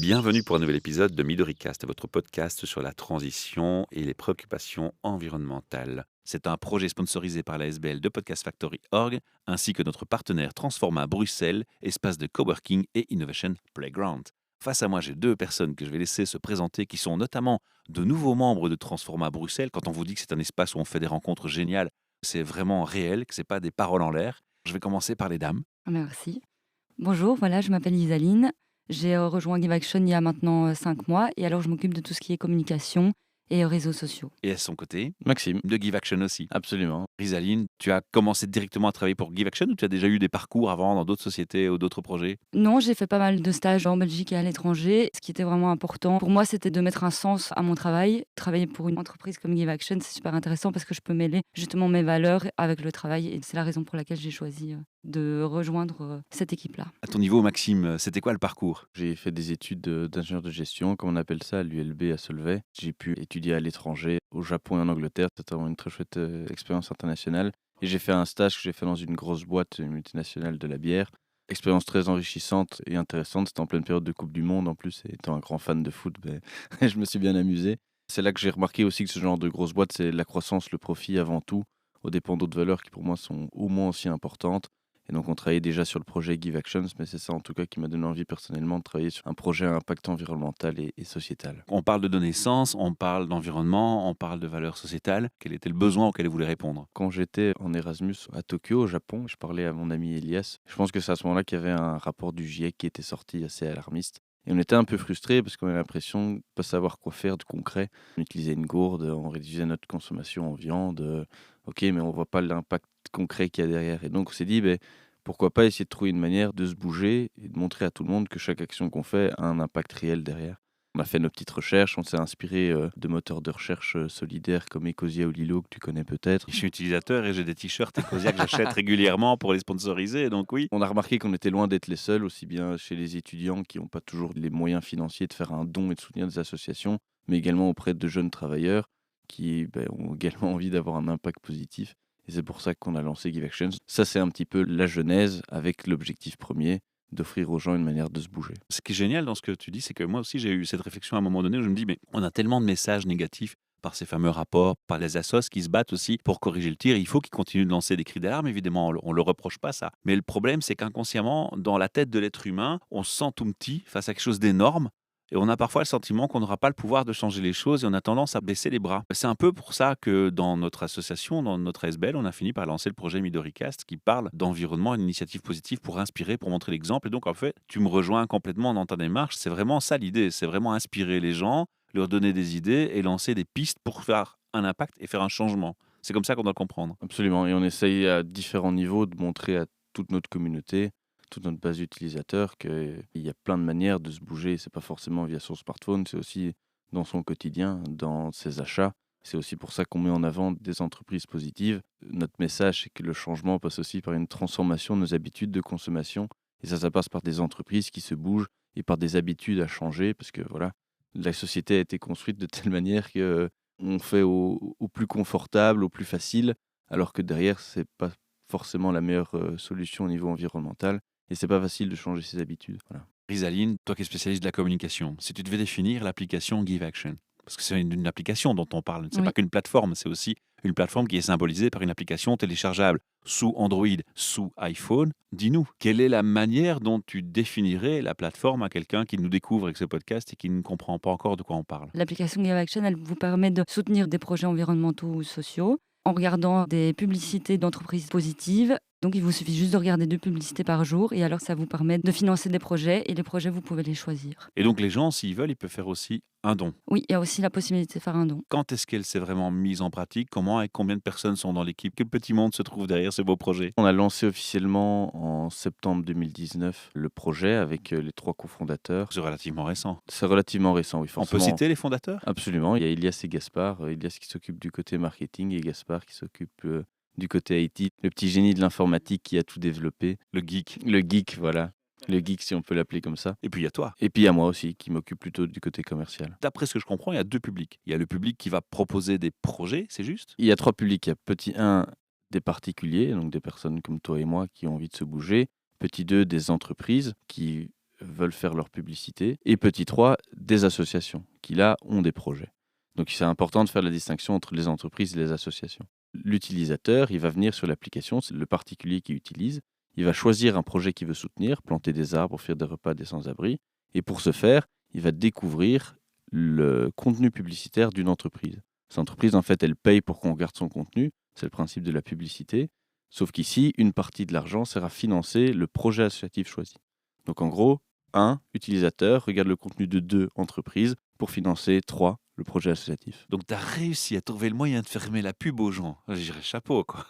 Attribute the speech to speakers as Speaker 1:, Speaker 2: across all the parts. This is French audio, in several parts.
Speaker 1: Bienvenue pour un nouvel épisode de MidoriCast, votre podcast sur la transition et les préoccupations environnementales. C'est un projet sponsorisé par la SBL de Podcast Factory Org, ainsi que notre partenaire Transforma Bruxelles, espace de coworking et innovation playground. Face à moi, j'ai deux personnes que je vais laisser se présenter, qui sont notamment de nouveaux membres de Transforma Bruxelles. Quand on vous dit que c'est un espace où on fait des rencontres géniales, c'est vraiment réel, que ce n'est pas des paroles en l'air. Je vais commencer par les dames.
Speaker 2: Merci. Bonjour, voilà, je m'appelle Isaline. J'ai rejoint Give Action il y a maintenant 5 mois et alors je m'occupe de tout ce qui est communication et réseaux sociaux.
Speaker 1: Et à son côté,
Speaker 3: Maxime,
Speaker 1: de Give Action aussi.
Speaker 3: absolument.
Speaker 1: Rizaline, tu as commencé directement à travailler pour Give Action ou tu as déjà eu des parcours avant dans d'autres sociétés ou d'autres projets?
Speaker 2: Non, j'ai fait pas mal de stages en Belgique et à l'étranger. Ce qui était vraiment important pour moi, c'était de mettre un sens à mon travail. Travailler pour une entreprise comme Give Action, c'est super intéressant parce que je peux mêler justement mes valeurs avec le travail et c'est la raison pour laquelle j'ai choisi de rejoindre cette équipe-là.
Speaker 1: À ton niveau, Maxime, c'était quoi le parcours?
Speaker 3: J'ai fait des études d'ingénieur de gestion, comme on appelle ça, à l'ULB à Solvay. J'ai pu étudier à l'étranger, au Japon et en Angleterre. C'était vraiment une très chouette expérience internationale. Et j'ai fait un stage que j'ai fait dans une grosse boîte une multinationale de la bière. Expérience très enrichissante et intéressante. C'était en pleine période de Coupe du Monde en plus. Et étant un grand fan de foot, je me suis bien amusé. C'est là que j'ai remarqué aussi que ce genre de grosse boîte, c'est la croissance, le profit avant tout, aux dépens d'autres valeurs qui pour moi sont au moins aussi importantes. Et donc on travaillait déjà sur le projet Give Actions, mais c'est ça en tout cas qui m'a donné envie personnellement de travailler sur un projet à impact environnemental et sociétal.
Speaker 1: On parle de donner sens, on parle d'environnement, on parle de valeurs sociétales. Quel était le besoin auquel vous voulez répondre?
Speaker 3: Quand j'étais en Erasmus à Tokyo, au Japon, je parlais à mon ami Elias. Je pense que c'est à ce moment-là qu'il y avait un rapport du GIEC qui était sorti assez alarmiste. Et on était un peu frustrés parce qu'on avait l'impression de ne pas savoir quoi faire de concret. On utilisait une gourde, on réduisait notre consommation en viande. Ok, mais on voit pas l'impact concret qu'il y a derrière. Et donc on s'est dit, pourquoi pas essayer de trouver une manière de se bouger et de montrer à tout le monde que chaque action qu'on fait a un impact réel derrière. On a fait nos petites recherches, on s'est inspiré de moteurs de recherche solidaires comme Ecosia ou Lilo que tu connais peut-être.
Speaker 1: Je suis utilisateur et j'ai des t-shirts Ecosia que j'achète régulièrement pour les sponsoriser, donc oui.
Speaker 3: On a remarqué qu'on était loin d'être les seuls, aussi bien chez les étudiants qui n'ont pas toujours les moyens financiers de faire un don et de soutenir des associations, mais également auprès de jeunes travailleurs qui ont également envie d'avoir un impact positif. Et c'est pour ça qu'on a lancé Give Actions. Ça, c'est un petit peu la genèse avec l'objectif premier d'offrir aux gens une manière de se bouger.
Speaker 1: Ce qui est génial dans ce que tu dis, c'est que moi aussi j'ai eu cette réflexion à un moment donné où je me dis, mais on a tellement de messages négatifs par ces fameux rapports, par les assos qui se battent aussi pour corriger le tir. Il faut qu'ils continuent de lancer des cris d'alarme, évidemment, on le reproche pas ça. Mais le problème, c'est qu'inconsciemment, dans la tête de l'être humain, on se sent tout petit face à quelque chose d'énorme. Et on a parfois le sentiment qu'on n'aura pas le pouvoir de changer les choses et on a tendance à baisser les bras. C'est un peu pour ça que dans notre association, dans notre ASBL, on a fini par lancer le projet MidoriCast qui parle d'environnement, une initiative positive pour inspirer, pour montrer l'exemple. Et donc, en fait, tu me rejoins complètement dans ta démarche. C'est vraiment ça l'idée. C'est vraiment inspirer les gens, leur donner des idées et lancer des pistes pour faire un impact et faire un changement. C'est comme ça qu'on doit le comprendre.
Speaker 3: Absolument. Et on essaye à différents niveaux de montrer à toute notre communauté, toute notre base d'utilisateurs, qu'il y a plein de manières de se bouger. C'est pas forcément via son smartphone, c'est aussi dans son quotidien, dans ses achats. C'est aussi pour ça qu'on met en avant des entreprises positives. Notre message, c'est que le changement passe aussi par une transformation de nos habitudes de consommation. Et ça passe par des entreprises qui se bougent et par des habitudes à changer, parce que voilà, la société a été construite de telle manière que on fait au plus confortable, au plus facile, alors que derrière, c'est pas forcément la meilleure solution au niveau environnemental et c'est pas facile de changer ses habitudes, voilà.
Speaker 1: Rizaline, toi qui es spécialiste de la communication, si tu devais définir l'application Give Action, parce que c'est une application dont on parle, c'est pas
Speaker 2: Oui.
Speaker 1: qu'une plateforme, c'est aussi une plateforme qui est symbolisée par une application téléchargeable sous Android, sous iPhone. Dis-nous, quelle est la manière dont tu définirais la plateforme à quelqu'un qui nous découvre avec ce podcast et qui ne comprend pas encore de quoi on parle?
Speaker 2: L'application Give Action, elle vous permet de soutenir des projets environnementaux ou sociaux en regardant des publicités d'entreprises positives. Donc il vous suffit juste de regarder 2 publicités par jour et alors ça vous permet de financer des projets et les projets, vous pouvez les choisir.
Speaker 1: Et donc les gens, s'ils veulent, ils peuvent faire aussi un don.
Speaker 2: Oui, il y a aussi la possibilité de faire un don.
Speaker 1: Quand est-ce qu'elle s'est vraiment mise en pratique? Comment et combien de personnes sont dans l'équipe? Quel petit monde se trouve derrière ce beau projet?
Speaker 3: On a lancé officiellement en septembre 2019 le projet avec les 3 cofondateurs.
Speaker 1: C'est relativement récent.
Speaker 3: C'est relativement récent, oui,
Speaker 1: On peut
Speaker 3: forcément.
Speaker 1: citer les fondateurs?
Speaker 3: Absolument, il y a Elias et Gaspard. Elias qui s'occupe du côté marketing et Gaspard qui s'occupe du côté IT. Le petit génie de l'informatique qui a tout développé.
Speaker 1: Le geek.
Speaker 3: Le geek, voilà. Le geek, si on peut l'appeler comme ça.
Speaker 1: Et puis il y a toi.
Speaker 3: Et puis il y a moi aussi, qui m'occupe plutôt du côté commercial.
Speaker 1: D'après ce que je comprends, il y a 2 publics. Il y a le public qui va proposer des projets, c'est juste?
Speaker 3: Il y a 3 publics. Il y a petit 1, des particuliers, donc des personnes comme toi et moi qui ont envie de se bouger. Petit 2, des entreprises qui veulent faire leur publicité. Et petit 3, des associations qui, là, ont des projets. Donc c'est important de faire la distinction entre les entreprises et les associations. L'utilisateur, il va venir sur l'application, c'est le particulier qui utilise. Il va choisir un projet qu'il veut soutenir, planter des arbres, offrir des repas à des sans-abri. Et pour ce faire, il va découvrir le contenu publicitaire d'une entreprise. Cette entreprise, en fait, elle paye pour qu'on regarde son contenu. C'est le principe de la publicité. Sauf qu'ici, une partie de l'argent sert à financer le projet associatif choisi. Donc en gros, 1 utilisateur regarde le contenu de 2 entreprises pour financer 3 le projet associatif.
Speaker 1: Donc tu as réussi à trouver le moyen de fermer la pub aux gens. Je dirais chapeau, quoi.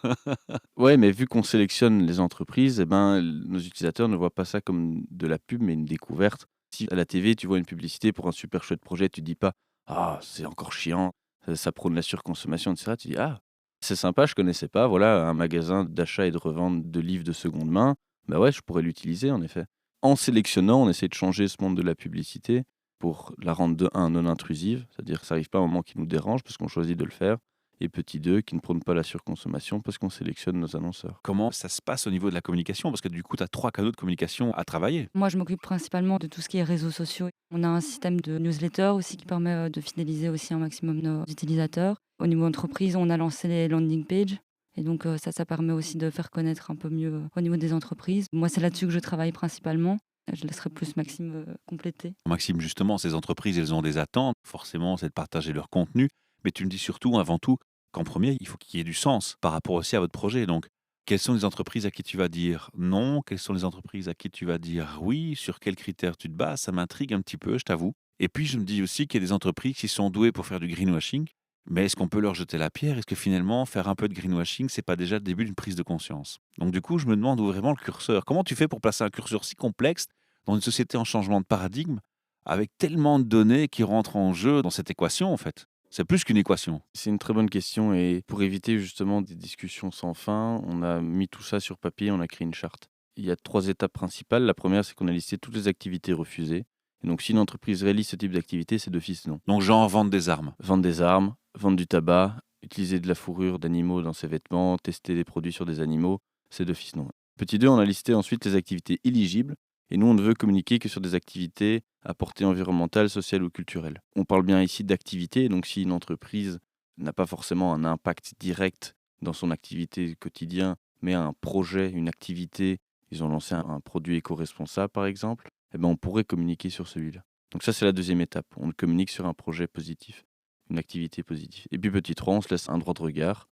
Speaker 3: Ouais, mais vu qu'on sélectionne les entreprises, nos utilisateurs ne voient pas ça comme de la pub, mais une découverte. Si à la TV, tu vois une publicité pour un super chouette projet, tu dis pas: «Ah, c'est encore chiant, ça prône la surconsommation», et cetera. Tu dis: «Ah, c'est sympa, je connaissais pas, voilà un magasin d'achat et de revente de livres de seconde main. Bah ouais, je pourrais l'utiliser en effet». En sélectionnant, on essaie de changer ce monde de la publicité pour la rendre de 1 non intrusive, c'est-à-dire que ça arrive pas à un moment qui nous dérange parce qu'on choisit de le faire, et petit 2 qui ne prône pas la surconsommation parce qu'on sélectionne nos annonceurs.
Speaker 1: Comment ça se passe au niveau de la communication? Parce que du coup, tu as 3 canaux de communication à travailler.
Speaker 2: Moi, je m'occupe principalement de tout ce qui est réseaux sociaux. On a un système de newsletter aussi qui permet de fidéliser aussi un maximum nos utilisateurs. Au niveau entreprise, on a lancé les landing pages. Et donc ça permet aussi de faire connaître un peu mieux au niveau des entreprises. Moi, c'est là-dessus que je travaille principalement. Je laisserai plus Maxime compléter.
Speaker 1: Maxime, justement, ces entreprises, elles ont des attentes. Forcément, c'est de partager leur contenu. Mais tu me dis surtout, avant tout, qu'en premier, il faut qu'il y ait du sens par rapport aussi à votre projet. Donc, quelles sont les entreprises à qui tu vas dire non? Quelles sont les entreprises à qui tu vas dire oui? Sur quels critères tu te bases? Ça m'intrigue un petit peu, je t'avoue. Et puis, je me dis aussi qu'il y a des entreprises qui sont douées pour faire du greenwashing. Mais est-ce qu'on peut leur jeter la pierre? Est-ce que finalement, faire un peu de greenwashing, c'est pas déjà le début d'une prise de conscience? Donc, du coup, je me demande où vraiment le curseur. Comment tu fais pour placer un curseur si complexe dans une société en changement de paradigme, avec tellement de données qui rentrent en jeu dans cette équation, en fait? C'est plus qu'une équation.
Speaker 3: C'est une très bonne question, et pour éviter justement des discussions sans fin, on a mis tout ça sur papier, on a créé une charte. Il y a 3 étapes principales. La première, c'est qu'on a listé toutes les activités refusées. Et donc si une entreprise réalise ce type d'activité, c'est d'office non.
Speaker 1: Donc, genre, vendre des armes.
Speaker 3: Vendre des armes, vendre du tabac, utiliser de la fourrure d'animaux dans ses vêtements, tester des produits sur des animaux, c'est d'office non. Petit 2, on a listé ensuite les activités éligibles, et nous on ne veut communiquer que sur des activités à portée environnementale, sociale ou culturelle. On parle bien ici d'activité, donc si une entreprise n'a pas forcément un impact direct dans son activité quotidien, mais un projet, une activité, ils ont lancé un produit éco-responsable par exemple, eh ben on pourrait communiquer sur celui-là. Donc ça c'est la deuxième étape, on communique sur un projet positif, une activité positive. Et puis petit 3, on se laisse un droit de regard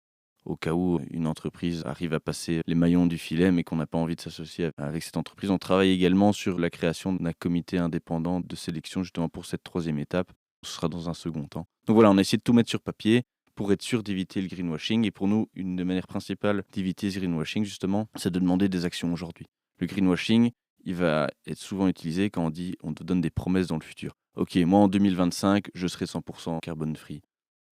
Speaker 3: au cas où une entreprise arrive à passer les maillons du filet, mais qu'on n'a pas envie de s'associer avec cette entreprise. On travaille également sur la création d'un comité indépendant de sélection justement pour cette 3e étape. Ce sera dans un second temps. Donc voilà, on a essayé de tout mettre sur papier pour être sûr d'éviter le greenwashing. Et pour nous, une des manières principales d'éviter ce greenwashing, justement, c'est de demander des actions aujourd'hui. Le greenwashing, il va être souvent utilisé quand on dit on te donne des promesses dans le futur. Ok, moi en 2025, je serai 100% carbone free.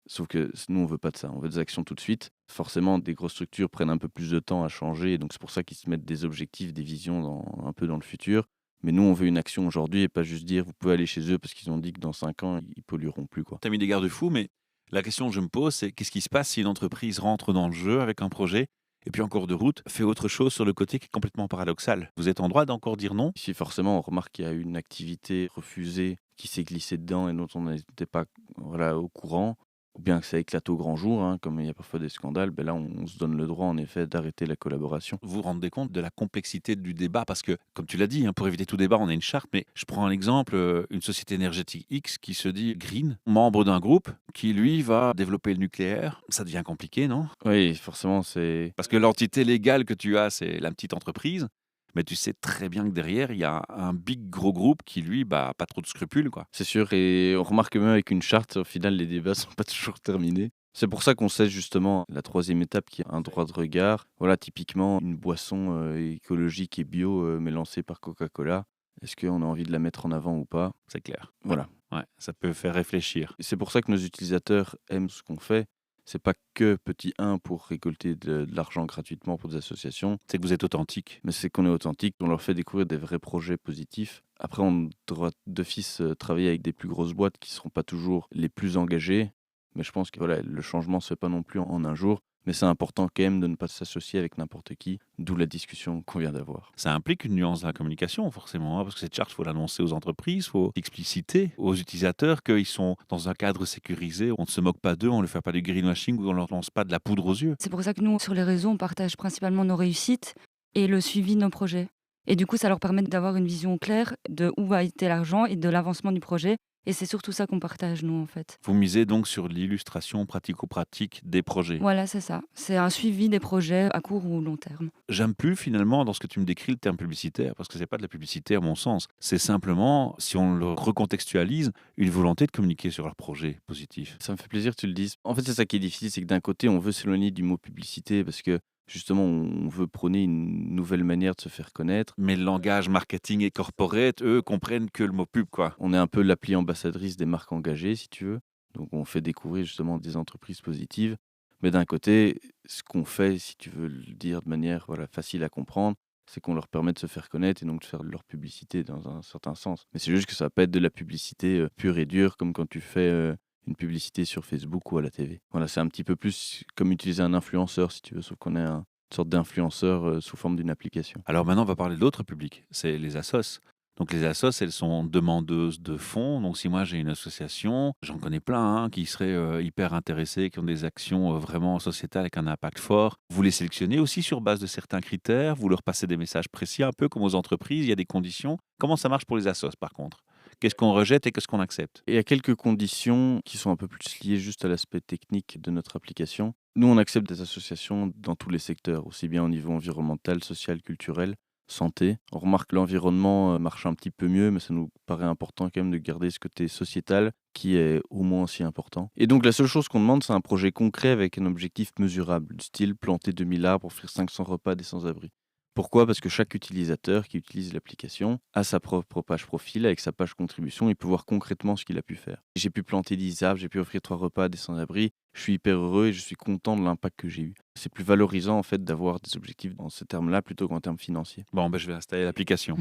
Speaker 3: Sauf que nous, on veut pas de ça, on veut des actions tout de suite. Forcément, des grosses structures prennent un peu plus de temps à changer, et donc c'est pour ça qu'ils se mettent des objectifs, des visions un peu dans le futur. Mais nous, on veut une action aujourd'hui et pas juste dire vous pouvez aller chez eux parce qu'ils ont dit que dans 5 ans, ils pollueront plus, quoi.
Speaker 1: Tu as mis des garde-fous, mais la question que je me pose, c'est qu'est-ce qui se passe si une entreprise rentre dans le jeu avec un projet et puis en cours de route fait autre chose sur le côté qui est complètement paradoxal? Vous êtes en droit d'encore dire non?
Speaker 3: Ici, forcément, on remarque qu'il y a une activité refusée qui s'est glissée dedans et dont on n'était pas au courant, ou bien que ça éclate au grand jour, hein, comme il y a parfois des scandales, ben là, on se donne le droit, en effet, d'arrêter la collaboration.
Speaker 1: Vous vous rendez compte de la complexité du débat? Parce que, comme tu l'as dit, hein, pour éviter tout débat, on a une charte, mais je prends un exemple, une société énergétique X qui se dit green, membre d'un groupe qui, lui, va développer le nucléaire. Ça devient compliqué, non?
Speaker 3: Oui, forcément, c'est...
Speaker 1: Parce que l'entité légale que tu as, c'est la petite entreprise, mais tu sais très bien que derrière, il y a un big gros groupe qui, lui, bah, pas trop de scrupules, quoi.
Speaker 3: C'est sûr, et on remarque que même avec une charte, au final, les débats sont pas toujours terminés. C'est pour ça qu'on sait justement la 3e étape qui est un droit de regard. Voilà, typiquement, une boisson écologique et bio mais lancée par Coca-Cola. Est-ce qu'on a envie de la mettre en avant ou pas?
Speaker 1: C'est clair.
Speaker 3: Voilà.
Speaker 1: Ouais, ça peut faire réfléchir.
Speaker 3: Et c'est pour ça que nos utilisateurs aiment ce qu'on fait. C'est pas que petit 1 pour récolter de l'argent gratuitement pour des associations,
Speaker 1: C'est que vous êtes authentique.
Speaker 3: mais c'est qu'on est authentique, on leur fait découvrir des vrais projets positifs. Après, on doit d'office travailler avec des plus grosses boîtes qui ne seront pas toujours les plus engagées, Mais je pense que voilà, le changement se fait pas non plus en un jour. Mais c'est important quand même de ne pas s'associer avec n'importe qui, d'où la discussion qu'on vient d'avoir.
Speaker 1: Ça implique une nuance dans la communication, forcément, hein, parce que cette charte, il faut l'annoncer aux entreprises, il faut expliciter aux utilisateurs qu'ils sont dans un cadre sécurisé, on ne se moque pas d'eux, on ne leur fait pas du greenwashing ou on ne leur lance pas de la poudre aux yeux.
Speaker 2: C'est pour ça que nous, sur les réseaux, on partage principalement nos réussites et le suivi de nos projets. Et du coup, ça leur permet d'avoir une vision claire de où va été l'argent et de l'avancement du projet. Et c'est surtout ça qu'on partage, nous, en fait.
Speaker 1: Vous misez donc sur l'illustration pratico-pratique des projets.
Speaker 2: Voilà, c'est ça. C'est un suivi des projets à court ou long terme.
Speaker 1: J'aime plus finalement dans ce que tu me décris le terme publicitaire, parce que c'est pas de la publicité à mon sens. C'est simplement, si on le recontextualise, une volonté de communiquer sur leur projet positif.
Speaker 3: Ça me fait plaisir que tu le dises. En fait, c'est ça qui est difficile, c'est que d'un côté, on veut s'éloigner du mot publicité parce que justement, on veut prôner une nouvelle manière de se faire connaître.
Speaker 1: Mais le langage marketing et corporate, eux, comprennent que le mot pub, quoi.
Speaker 3: On est un peu l'appli ambassadrice des marques engagées, si tu veux. Donc, on fait découvrir justement des entreprises positives. Mais d'un côté, ce qu'on fait, si tu veux le dire de manière facile à comprendre, c'est qu'on leur permet de se faire connaître et donc de faire de leur publicité dans un certain sens. Mais c'est juste que ça va pas être de la publicité pure et dure, comme quand tu fais une publicité sur Facebook ou à la TV. Voilà, c'est un petit peu plus comme utiliser un influenceur, si tu veux, sauf qu'on est une sorte d'influenceur sous forme d'une application.
Speaker 1: Alors maintenant, on va parler de l'autre public, c'est les assos. Donc les assos, elles sont demandeuses de fonds. Donc si moi j'ai une association, j'en connais plein qui seraient hyper intéressés, qui ont des actions vraiment sociétales avec un impact fort. Vous les sélectionnez aussi sur base de certains critères, vous leur passez des messages précis, un peu comme aux entreprises, il y a des conditions. Comment ça marche pour les assos par contre? Qu'est-ce qu'on rejette et qu'est-ce qu'on accepte?
Speaker 3: Et il y a quelques conditions qui sont un peu plus liées juste à l'aspect technique de notre application. Nous, on accepte des associations dans tous les secteurs, aussi bien au niveau environnemental, social, culturel, santé. On remarque que l'environnement marche un petit peu mieux, mais ça nous paraît important quand même de garder ce côté sociétal qui est au moins aussi important. Et donc la seule chose qu'on demande, c'est un projet concret avec un objectif mesurable, du style planter 2000 arbres, offrir 500 repas à des sans-abri. Pourquoi? Parce que chaque utilisateur qui utilise l'application a sa propre page profil avec sa page contribution. Il peut voir concrètement ce qu'il a pu faire. J'ai pu planter 10 arbres, j'ai pu offrir 3 repas à des sans-abri. Je suis hyper heureux et je suis content de l'impact que j'ai eu. C'est plus valorisant en fait d'avoir des objectifs dans ces termes-là plutôt qu'en termes financiers.
Speaker 1: Bon, je vais installer l'application.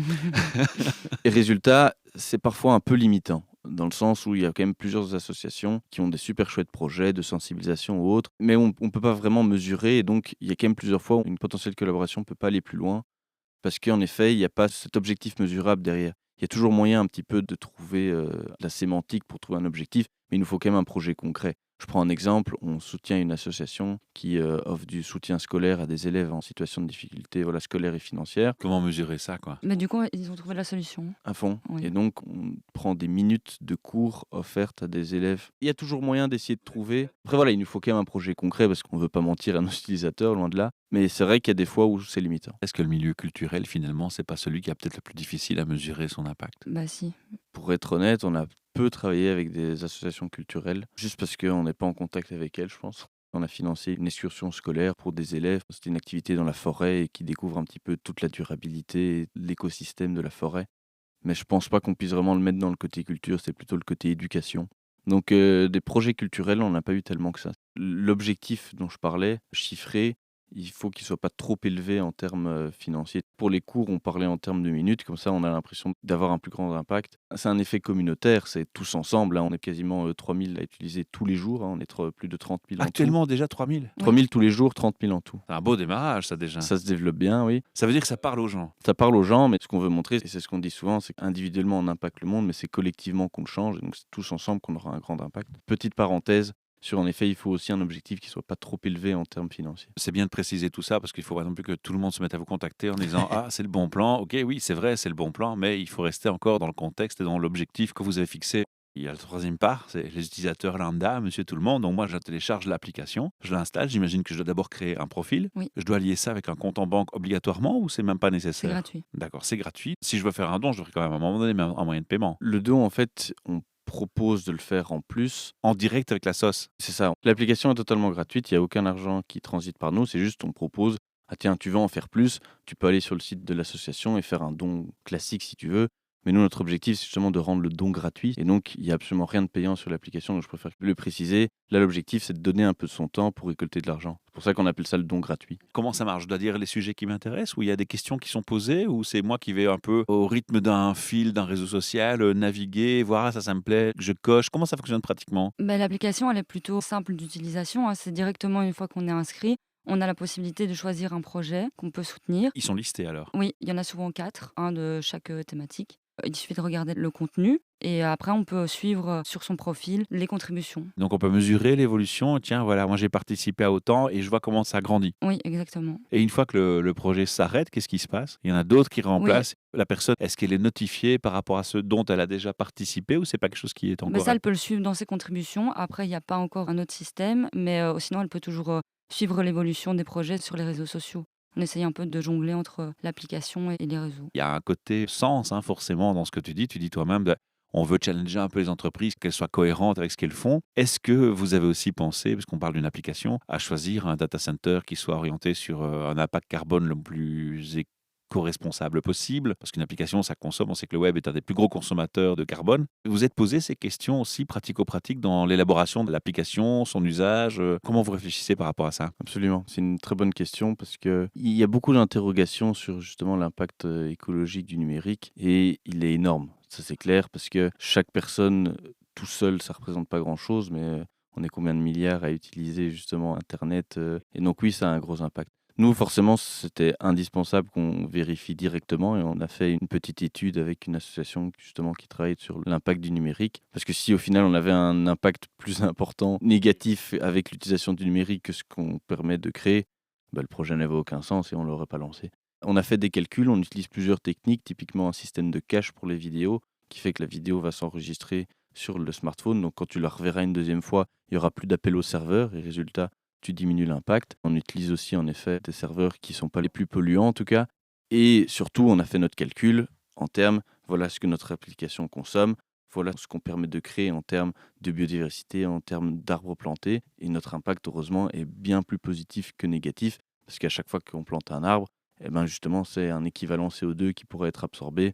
Speaker 3: Et résultat, c'est parfois un peu limitant, dans le sens où il y a quand même plusieurs associations qui ont des super chouettes projets de sensibilisation ou autres, mais on ne peut pas vraiment mesurer, et donc il y a quand même plusieurs fois où une potentielle collaboration ne peut pas aller plus loin, parce qu'en effet, il n'y a pas cet objectif mesurable derrière. Il y a toujours moyen un petit peu de trouver la sémantique pour trouver un objectif, mais il nous faut quand même un projet concret. Je prends un exemple, on soutient une association qui offre du soutien scolaire à des élèves en situation de difficulté scolaire et financière.
Speaker 1: Comment mesurer ça, quoi?
Speaker 2: Mais du coup, ils ont trouvé la solution.
Speaker 3: À fond.
Speaker 2: Oui.
Speaker 3: Et donc, on prend des minutes de cours offertes à des élèves. Il y a toujours moyen d'essayer de trouver. Après, il nous faut quand même un projet concret parce qu'on ne veut pas mentir à nos utilisateurs, loin de là. Mais c'est vrai qu'il y a des fois où c'est limitant.
Speaker 1: Est-ce que le milieu culturel, finalement, c'est pas celui qui a peut-être le plus difficile à mesurer son impact?
Speaker 2: Bah si.
Speaker 3: Pour être honnête, on a peu travaillé avec des associations culturelles, juste parce qu'on n'est pas en contact avec elles, je pense. On a financé une excursion scolaire pour des élèves. C'était une activité dans la forêt et qui découvre un petit peu toute la durabilité et l'écosystème de la forêt. Mais je pense pas qu'on puisse vraiment le mettre dans le côté culture, c'est plutôt le côté éducation. Donc des projets culturels, on n'a pas eu tellement que ça. L'objectif dont je parlais, chiffré, il faut qu'il soit pas trop élevé en termes financiers. Pour les cours, on parlait en termes de minutes, comme ça on a l'impression d'avoir un plus grand impact. C'est un effet communautaire, c'est tous ensemble, on est quasiment 3000 à utiliser tous les jours, on est plus de 30 000 en tout.
Speaker 1: Actuellement, déjà 3000.
Speaker 3: 3000 tous les jours, 30 000 en tout.
Speaker 1: C'est un beau démarrage, ça, déjà.
Speaker 3: Ça se développe bien, oui.
Speaker 1: Ça veut dire que ça parle aux gens.
Speaker 3: Ça parle aux gens, mais ce qu'on veut montrer, et c'est ce qu'on dit souvent, c'est qu'individuellement on impacte le monde, mais c'est collectivement qu'on le change, et donc c'est tous ensemble qu'on aura un grand impact. Petite parenthèse, sur en effet, il faut aussi un objectif qui soit pas trop élevé en termes financiers.
Speaker 1: C'est bien de préciser tout ça parce qu'il ne faut pas non plus que tout le monde se mette à vous contacter en disant ah, c'est le bon plan. Ok, oui, c'est vrai, c'est le bon plan, mais il faut rester encore dans le contexte et dans l'objectif que vous avez fixé. Il y a la troisième part, c'est les utilisateurs lambda, monsieur tout le monde. Donc moi, je télécharge l'application, je l'installe. J'imagine que je dois d'abord créer un profil.
Speaker 2: Oui.
Speaker 1: Je dois lier ça avec un compte en banque obligatoirement ou c'est même pas
Speaker 2: C'est
Speaker 1: nécessaire?
Speaker 2: gratuit.
Speaker 1: D'accord, c'est gratuit. Si je veux faire un don, je devrais quand même à un moment donner un moyen de paiement.
Speaker 3: Le don, en fait, on propose de le faire en plus.
Speaker 1: En direct avec la sauce.
Speaker 3: C'est ça. L'application est totalement gratuite, il n'y a aucun argent qui transite par nous, c'est juste on propose, ah tiens, tu veux en faire plus, tu peux aller sur le site de l'association et faire un don classique si tu veux, Mais nous, notre objectif, c'est justement de rendre le don gratuit. Et donc, il n'y a absolument rien de payant sur l'application. Donc, je préfère le préciser. Là, l'objectif, c'est de donner un peu de son temps pour récolter de l'argent. C'est pour ça qu'on appelle ça le don gratuit.
Speaker 1: Comment ça marche? Je dois dire les sujets qui m'intéressent ou il y a des questions qui sont posées ou c'est moi qui vais un peu au rythme d'un fil, d'un réseau social, naviguer, voir: «Ah ça me plaît», je coche. Comment ça fonctionne pratiquement?
Speaker 2: L'application, elle est plutôt simple d'utilisation, hein. C'est directement une fois qu'on est inscrit, on a la possibilité de choisir un projet qu'on peut soutenir.
Speaker 1: Ils sont listés alors?
Speaker 2: Oui, il y en a souvent 4, un de chaque, thématique. Il suffit de regarder le contenu et après on peut suivre, sur son profil les contributions.
Speaker 1: Donc on peut mesurer l'évolution. Tiens, voilà, moi j'ai participé à autant et je vois comment ça grandit.
Speaker 2: Oui, exactement.
Speaker 1: Et une fois que le projet s'arrête, qu'est-ce qui se passe? Il y en a d'autres qui
Speaker 2: Oui,
Speaker 1: remplacent la personne. Est-ce qu'elle est notifiée par rapport à ce dont elle a déjà participé ou c'est pas quelque chose qui est encore
Speaker 2: ça, elle
Speaker 1: actif?
Speaker 2: peut le suivre dans ses contributions. Après, il y a pas encore un autre système, mais sinon elle peut toujours, suivre l'évolution des projets sur les réseaux sociaux. On essaye un peu de jongler entre, l'application et les réseaux.
Speaker 1: Il y a un côté sens, hein, forcément dans ce que tu dis. Tu dis toi-même, bah, on veut challenger un peu les entreprises, qu'elles soient cohérentes avec ce qu'elles font. Est-ce que vous avez aussi pensé, puisqu'on parle d'une application, à choisir un data center qui soit orienté sur un impact carbone le plus éco-responsable possible? Parce qu'une application, ça consomme. On sait que le web est un des plus gros consommateurs de carbone. Vous êtes posé ces questions aussi pratico-pratiques dans l'élaboration de l'application, son usage. Comment vous réfléchissez par rapport à ça?
Speaker 3: Absolument, c'est une très bonne question parce qu'il y a beaucoup d'interrogations sur justement l'impact écologique du numérique et il est énorme. Ça, c'est clair parce que chaque personne, tout seul, ça représente pas grand-chose, mais on est combien de milliards à utiliser justement Internet et donc oui, ça a un gros impact. Nous, forcément, c'était indispensable qu'on vérifie directement et on a fait une petite étude avec une association justement qui travaille sur l'impact du numérique. Parce que si au final on avait un impact plus important, négatif avec l'utilisation du numérique que ce qu'on permet de créer, le projet n'avait aucun sens et on ne l'aurait pas lancé. On a fait des calculs, on utilise plusieurs techniques, typiquement un système de cache pour les vidéos, qui fait que la vidéo va s'enregistrer sur le smartphone. Donc quand tu la reverras une deuxième fois, il n'y aura plus d'appel au serveur et résultat, tu diminues l'impact. On utilise aussi en effet des serveurs qui ne sont pas les plus polluants en tout cas. Et surtout, on a fait notre calcul en termes, voilà ce que notre application consomme, voilà ce qu'on permet de créer en termes de biodiversité, en termes d'arbres plantés. Et notre impact, heureusement, est bien plus positif que négatif, parce qu'à chaque fois qu'on plante un arbre, justement, c'est un équivalent CO2 qui pourrait être absorbé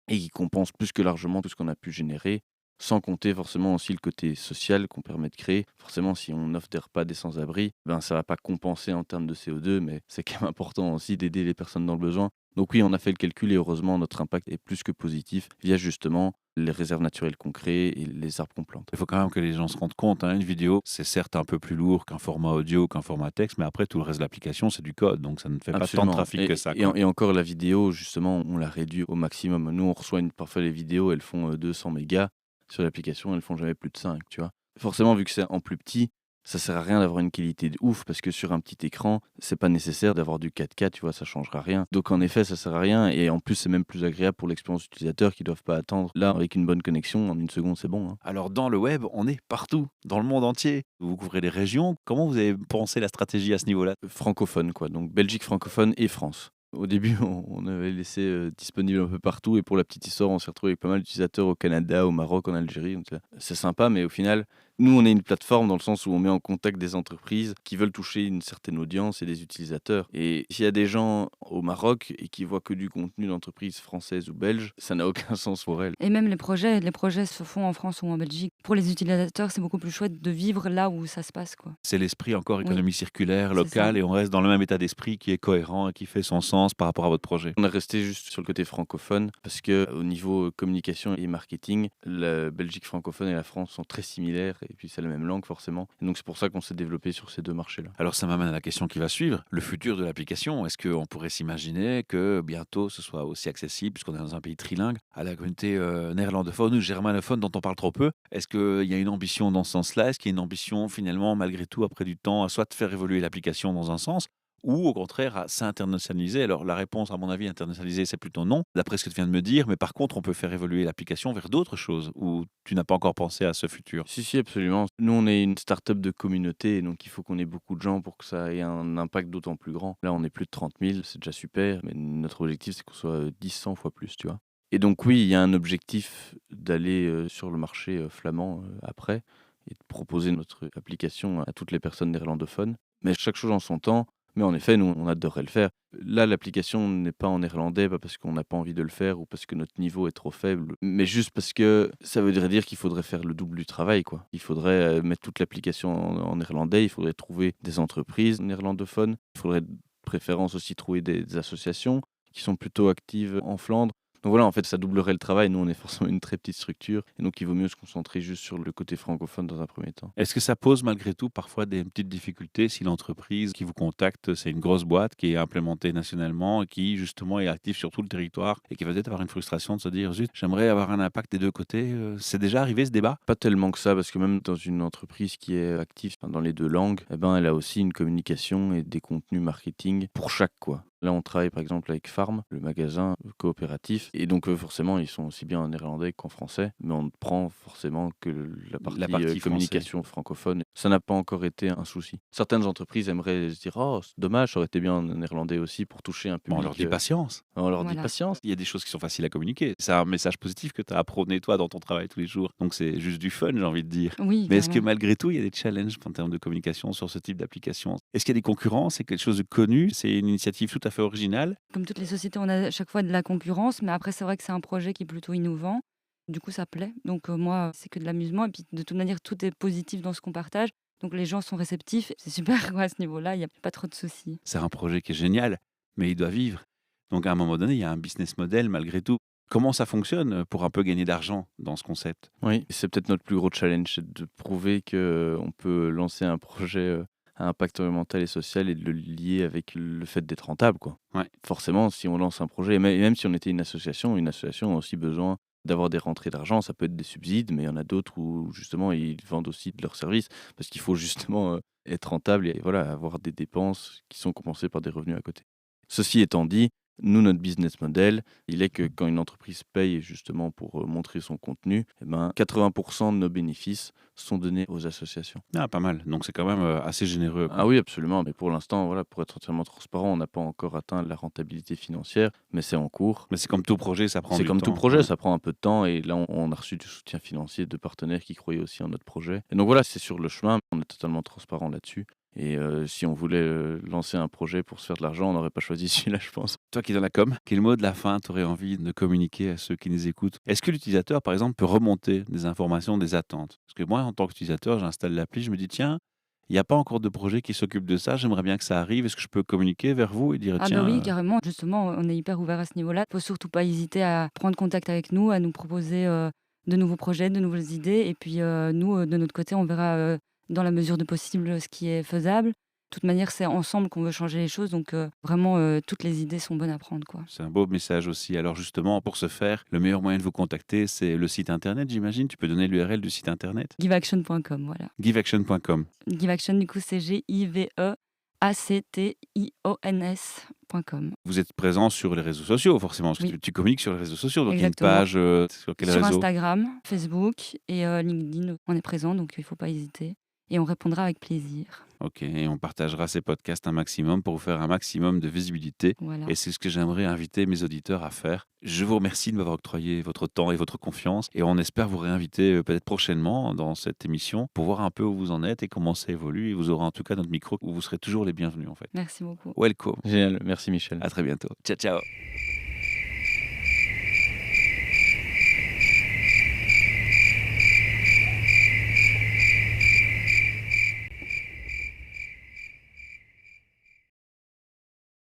Speaker 3: et qui compense plus que largement tout ce qu'on a pu générer, sans compter forcément aussi le côté social qu'on permet de créer. Forcément, si on offre des repas à des sans-abri, ça va pas compenser en termes de CO2, mais c'est quand même important aussi d'aider les personnes dans le besoin. Donc oui, on a fait le calcul et heureusement, notre impact est plus que positif via justement les réserves naturelles qu'on crée et les arbres qu'on plante.
Speaker 1: Il faut quand même que les gens se rendent compte, hein, une vidéo, c'est certes un peu plus lourd qu'un format audio, qu'un format texte, mais après tout le reste de l'application, c'est du code, donc ça ne fait pas tant de
Speaker 3: Absolument.
Speaker 1: trafic que ça,
Speaker 3: Et,
Speaker 1: quoi.
Speaker 3: et encore la vidéo, justement, on l'a réduit au maximum. Nous, on reçoit parfois les vidéos, elles font 200 mégas. Sur l'application, elles font jamais plus de 5, tu vois. Forcément, vu que c'est en plus petit, ça sert à rien d'avoir une qualité de ouf parce que sur un petit écran, c'est pas nécessaire d'avoir du 4K, tu vois, ça changera rien. Donc en effet, ça sert à rien et en plus, c'est même plus agréable pour l'expérience utilisateur qui doivent pas attendre. Là, avec une bonne connexion, en une seconde, c'est bon, hein.
Speaker 1: Alors dans le web, on est partout, dans le monde entier. Vous couvrez les régions. Comment vous avez pensé la stratégie à ce niveau-là?
Speaker 3: Francophone, quoi. Donc Belgique francophone et France. Au début, on avait laissé disponible un peu partout et pour la petite histoire, on s'est retrouvé avec pas mal d'utilisateurs au Canada, au Maroc, en Algérie. Donc, c'est sympa, mais au final, nous, on est une plateforme dans le sens où on met en contact des entreprises qui veulent toucher une certaine audience et des utilisateurs. Et s'il y a des gens au Maroc et qui voient que du contenu d'entreprises françaises ou belges, ça n'a aucun sens pour elles.
Speaker 2: Et même les projets se font en France ou en Belgique. Pour les utilisateurs, c'est beaucoup plus chouette de vivre là où ça se passe, quoi.
Speaker 1: C'est l'esprit encore
Speaker 2: Oui,
Speaker 1: économie circulaire,
Speaker 2: c'est ça.
Speaker 1: locale, et on reste dans le même état d'esprit qui est cohérent et qui fait son sens par rapport à votre projet.
Speaker 3: On est resté juste sur le côté francophone parce que au niveau communication et marketing, la Belgique francophone et la France sont très similaires et puis c'est la même langue forcément. Et donc c'est pour ça qu'on s'est développé sur ces deux marchés-là.
Speaker 1: Alors ça m'amène à la question qui va suivre, le futur de l'application. Est-ce qu'on pourrait s'imaginer que bientôt ce soit aussi accessible, puisqu'on est dans un pays trilingue, à la communauté néerlandophone ou germanophone dont on parle trop peu? Est-ce qu'il y a une ambition dans ce sens-là? Est-ce qu'il y a une ambition finalement, malgré tout, après du temps, à soit de faire évoluer l'application dans un sens, ou au contraire à s'internationaliser? Alors la réponse, à mon avis, internationaliser, c'est plutôt non, d'après ce que tu viens de me dire, mais par contre, on peut faire évoluer l'application vers d'autres choses, ou tu n'as pas encore pensé à ce futur?
Speaker 3: Si, absolument. Nous, on est une start-up de communauté, et donc il faut qu'on ait beaucoup de gens pour que ça ait un impact d'autant plus grand. Là, on est plus de 30 000, c'est déjà super, mais notre objectif, c'est qu'on soit 10, 100 fois plus, tu vois. Et donc oui, il y a un objectif d'aller sur le marché flamand après et de proposer notre application à toutes les personnes néerlandophones. Mais chaque chose en son temps. Mais en effet, nous, on adorerait le faire. Là, l'application n'est pas en néerlandais, pas parce qu'on n'a pas envie de le faire ou parce que notre niveau est trop faible, mais juste parce que ça voudrait dire qu'il faudrait faire le double du travail, quoi. Il faudrait mettre toute l'application en néerlandais, il faudrait trouver des entreprises néerlandophones, il faudrait de préférence aussi trouver des associations qui sont plutôt actives en Flandre. Donc voilà, en fait, ça doublerait le travail. Nous, on est forcément une très petite structure, et donc il vaut mieux se concentrer juste sur le côté francophone dans un premier temps.
Speaker 1: Est-ce que ça pose malgré tout parfois des petites difficultés si l'entreprise qui vous contacte, c'est une grosse boîte qui est implémentée nationalement et qui justement est active sur tout le territoire et qui va peut-être avoir une frustration de se dire zut, j'aimerais avoir un impact des deux côtés. C'est déjà arrivé ce débat?
Speaker 3: Pas tellement que ça, parce que même dans une entreprise qui est active dans les 2 langues, eh ben, elle a aussi une communication et des contenus marketing pour chaque, quoi. Là, on travaille par exemple avec Farm, le magasin coopératif, et donc forcément, ils sont aussi bien en néerlandais qu'en français, mais on ne prend forcément que la partie
Speaker 1: partie
Speaker 3: communication francophone. Ça n'a pas encore été un souci. Certaines entreprises aimeraient se dire: «Oh, c'est dommage, ça aurait été bien en néerlandais aussi pour toucher un
Speaker 1: Bon, on
Speaker 3: public».
Speaker 1: leur dit patience.
Speaker 3: On leur dit
Speaker 2: Voilà.
Speaker 3: patience.
Speaker 1: Il y a des choses qui sont faciles à communiquer. C'est un message positif que tu as à prôner toi dans ton travail tous les jours. Donc c'est juste du fun, j'ai envie de dire.
Speaker 2: Oui,
Speaker 1: Mais est-ce que
Speaker 2: carrément.
Speaker 1: malgré tout, il y a des challenges en termes de communication sur ce type d'application? Est-ce qu'il y a des concurrents? C'est quelque chose de connu? C'est une initiative tout à fait originale?
Speaker 2: Comme toutes les sociétés, on a à chaque fois de la concurrence, mais après, c'est vrai que c'est un projet qui est plutôt innovant. Du coup, ça plaît. Donc, moi, c'est que de l'amusement. Et puis, de toute manière, tout est positif dans ce qu'on partage. Donc, les gens sont réceptifs. C'est super, quoi, à ce niveau-là. Il n'y a pas trop de soucis.
Speaker 1: C'est un projet qui est génial, mais il doit vivre. Donc à un moment donné, il y a un business model malgré tout. Comment ça fonctionne pour un peu gagner d'argent dans ce concept?
Speaker 3: Oui, c'est peut-être notre plus gros challenge, c'est de prouver qu'on peut lancer un projet à impact environnemental et social et de le lier avec le fait d'être rentable, quoi.
Speaker 1: Ouais.
Speaker 3: Forcément, si on lance un projet, et même si on était une association a aussi besoin d'avoir des rentrées d'argent. Ça peut être des subsides, mais il y en a d'autres où justement ils vendent aussi de leurs services parce qu'il faut justement être rentable et voilà, avoir des dépenses qui sont compensées par des revenus à côté. Ceci étant dit, nous, notre business model, il est que quand une entreprise paye justement pour montrer son contenu, eh ben, 80% de nos bénéfices sont donnés aux associations.
Speaker 1: Ah, pas mal. Donc c'est quand même assez généreux, quoi.
Speaker 3: Ah oui, absolument. Mais pour l'instant, voilà, pour être entièrement transparent, on n'a pas encore atteint la rentabilité financière, mais c'est en cours.
Speaker 1: Mais c'est comme tout projet, ça prend
Speaker 3: C'est
Speaker 1: du
Speaker 3: comme tout
Speaker 1: temps.
Speaker 3: projet,
Speaker 1: Ouais.
Speaker 3: ça prend un peu de temps et là, on a reçu du soutien financier de partenaires qui croyaient aussi en notre projet. Et donc voilà, c'est sur le chemin, on est totalement transparent là-dessus. Et si on voulait lancer un projet pour se faire de l'argent, on n'aurait pas choisi celui-là, je pense.
Speaker 1: Toi qui es dans la com, quel mot de la fin tu aurais envie de communiquer à ceux qui nous écoutent? Est-ce que l'utilisateur, par exemple, peut remonter des informations, des attentes? Parce que moi, en tant qu'utilisateur, j'installe l'appli, je me dis, tiens, il n'y a pas encore de projet qui s'occupe de ça, j'aimerais bien que ça arrive. Est-ce que je peux communiquer vers vous et dire,
Speaker 2: Ah bah
Speaker 1: tiens,
Speaker 2: oui, carrément. Justement, on est hyper ouvert à ce niveau-là. Il faut surtout pas hésiter à prendre contact avec nous, à nous proposer de nouveaux projets, de nouvelles idées. Et puis nous, de notre côté, on verra dans la mesure de possible ce qui est faisable. De toute manière, c'est ensemble qu'on veut changer les choses. Donc vraiment, toutes les idées sont bonnes à prendre, quoi.
Speaker 1: c'est un beau message aussi. Alors justement, pour ce faire, le meilleur moyen de vous contacter, c'est le site internet, j'imagine. Tu peux donner l'URL du site internet?
Speaker 2: Giveaction.com, voilà.
Speaker 1: Giveaction.com.
Speaker 2: Giveaction, du coup, c'est GIVEACTIONS.com.
Speaker 1: Vous êtes présent sur les réseaux sociaux, forcément, parce que
Speaker 2: Oui.
Speaker 1: tu communiques sur les réseaux sociaux. Donc
Speaker 2: Exactement.
Speaker 1: il y a une page sur quel
Speaker 2: Sur
Speaker 1: réseau?
Speaker 2: Instagram, Facebook et LinkedIn, on est présent, donc il ne faut pas hésiter. Et on répondra avec plaisir.
Speaker 1: Ok, et on partagera ces podcasts un maximum pour vous faire un maximum de visibilité.
Speaker 2: Voilà.
Speaker 1: Et c'est ce que j'aimerais inviter mes auditeurs à faire. Je vous remercie de m'avoir octroyé votre temps et votre confiance. Et on espère vous réinviter peut-être prochainement dans cette émission pour voir un peu où vous en êtes et comment ça évolue. Et vous aurez en tout cas notre micro où vous serez toujours les bienvenus en fait.
Speaker 2: Merci beaucoup.
Speaker 1: Welcome.
Speaker 3: Génial, merci Michel.
Speaker 1: À très bientôt. Ciao, ciao.